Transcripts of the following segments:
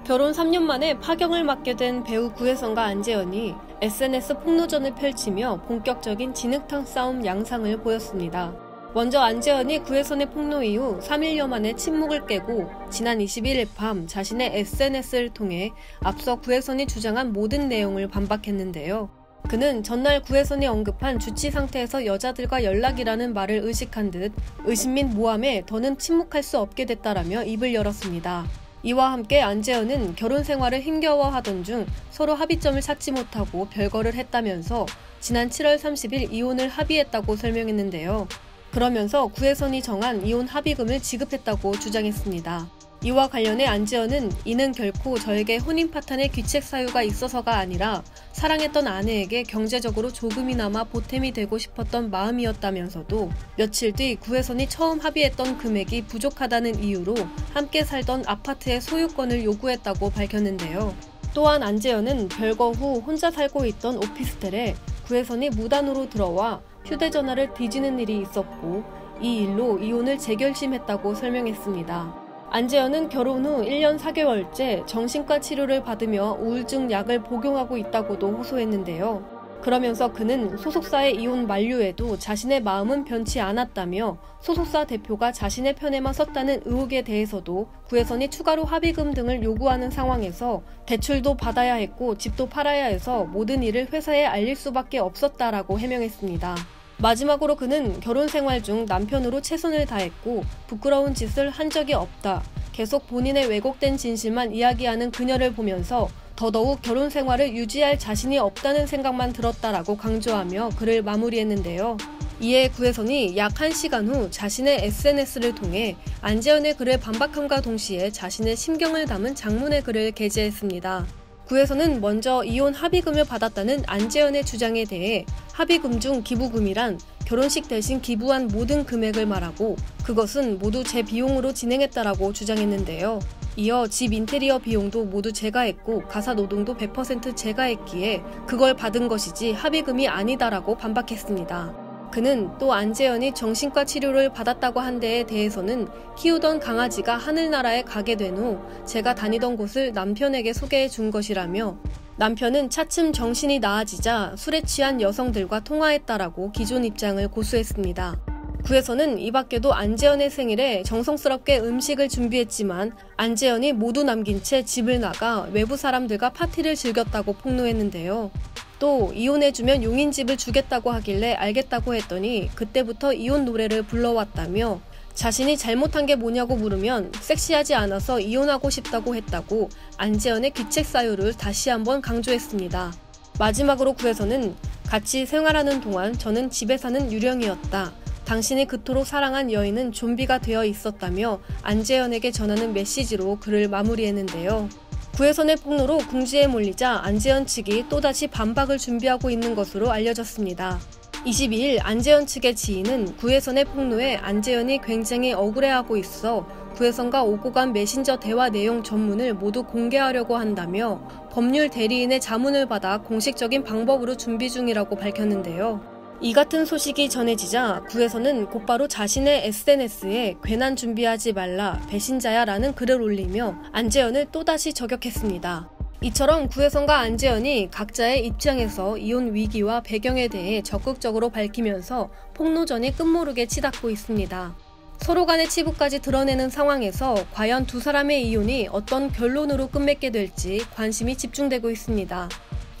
결혼 3년 만에 파경을 맞게 된 배우 구혜선과 안재현이 SNS 폭로전을 펼치며 본격적인 진흙탕 싸움 양상을 보였습니다. 먼저 안재현이 구혜선의 폭로 이후 3일여 만에 침묵을 깨고 지난 21일 밤 자신의 SNS를 통해 앞서 구혜선이 주장한 모든 내용을 반박했는데요. 그는 전날 구혜선이 언급한 주치 상태에서 여자들과 연락이라는 말을 의식한 듯 의심 및 모함에 더는 침묵할 수 없게 됐다라며 입을 열었습니다. 이와 함께 안재현은 결혼 생활을 힘겨워하던 중 서로 합의점을 찾지 못하고 별거를 했다면서 지난 7월 30일 이혼을 합의했다고 설명했는데요. 그러면서 구혜선이 정한 이혼 합의금을 지급했다고 주장했습니다. 이와 관련해 안재현은 이는 결코 저에게 혼인 파탄의 귀책 사유가 있어서가 아니라 사랑했던 아내에게 경제적으로 조금이나마 보탬이 되고 싶었던 마음이었다면서도 며칠 뒤 구혜선이 처음 합의했던 금액이 부족하다는 이유로 함께 살던 아파트의 소유권을 요구했다고 밝혔는데요. 또한 안재현은 별거 후 혼자 살고 있던 오피스텔에 구혜선이 무단으로 들어와 휴대전화를 뒤지는 일이 있었고 이 일로 이혼을 재결심했다고 설명했습니다. 안재현은 결혼 후 1년 4개월째 정신과 치료를 받으며 우울증 약을 복용하고 있다고도 호소했는데요. 그러면서 그는 소속사의 이혼 만료에도 자신의 마음은 변치 않았다며 소속사 대표가 자신의 편에만 섰다는 의혹에 대해서도 구혜선이 추가로 합의금 등을 요구하는 상황에서 대출도 받아야 했고 집도 팔아야 해서 모든 일을 회사에 알릴 수밖에 없었다라고 해명했습니다. 마지막으로 그는 결혼 생활 중 남편으로 최선을 다했고 부끄러운 짓을 한 적이 없다. 계속 본인의 왜곡된 진실만 이야기하는 그녀를 보면서 더더욱 결혼 생활을 유지할 자신이 없다는 생각만 들었다라고 강조하며 글을 마무리했는데요. 이에 구혜선이 약 1시간 후 자신의 SNS를 통해 안재현의 글에 반박함과 동시에 자신의 심경을 담은 장문의 글을 게재했습니다. 구혜선은 먼저 이혼 합의금을 받았다는 안재현의 주장에 대해 합의금 중 기부금이란 결혼식 대신 기부한 모든 금액을 말하고 그것은 모두 제 비용으로 진행했다라고 주장했는데요. 이어 집 인테리어 비용도 모두 제가 했고 가사 노동도 100% 제가 했기에 그걸 받은 것이지 합의금이 아니다라고 반박했습니다. 그는 또 안재현이 정신과 치료를 받았다고 한 데에 대해서는 키우던 강아지가 하늘나라에 가게 된 후 제가 다니던 곳을 남편에게 소개해 준 것이라며 남편은 차츰 정신이 나아지자 술에 취한 여성들과 통화했다라고 기존 입장을 고수했습니다. 구혜선은 이 밖에도 안재현의 생일에 정성스럽게 음식을 준비했지만 안재현이 모두 남긴 채 집을 나가 외부 사람들과 파티를 즐겼다고 폭로했는데요. 또 이혼해주면 용인집을 주겠다고 하길래 알겠다고 했더니 그때부터 이혼 노래를 불러왔다며 자신이 잘못한 게 뭐냐고 물으면 섹시하지 않아서 이혼하고 싶다고 했다고 안재현의 귀책 사유를 다시 한번 강조했습니다. 마지막으로 구혜선은 같이 생활하는 동안 저는 집에 사는 유령이었다. 당신이 그토록 사랑한 여인은 좀비가 되어 있었다며 안재현에게 전하는 메시지로 글을 마무리했는데요. 구혜선의 폭로로 궁지에 몰리자 안재현 측이 또다시 반박을 준비하고 있는 것으로 알려졌습니다. 22일 안재현 측의 지인은 구혜선의 폭로에 안재현이 굉장히 억울해하고 있어 구혜선과 오고 간 메신저 대화 내용 전문을 모두 공개하려고 한다며 법률 대리인의 자문을 받아 공식적인 방법으로 준비 중이라고 밝혔는데요. 이 같은 소식이 전해지자 구혜선은 곧바로 자신의 SNS에 괜한 준비하지 말라 배신자야 라는 글을 올리며 안재현을 또다시 저격했습니다. 이처럼 구혜선과 안재현이 각자의 입장에서 이혼 위기와 배경에 대해 적극적으로 밝히면서 폭로전이 끝모르게 치닫고 있습니다. 서로 간의 치부까지 드러내는 상황에서 과연 두 사람의 이혼이 어떤 결론으로 끝맺게 될지 관심이 집중되고 있습니다.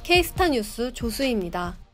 K스타 뉴스 조수희입니다.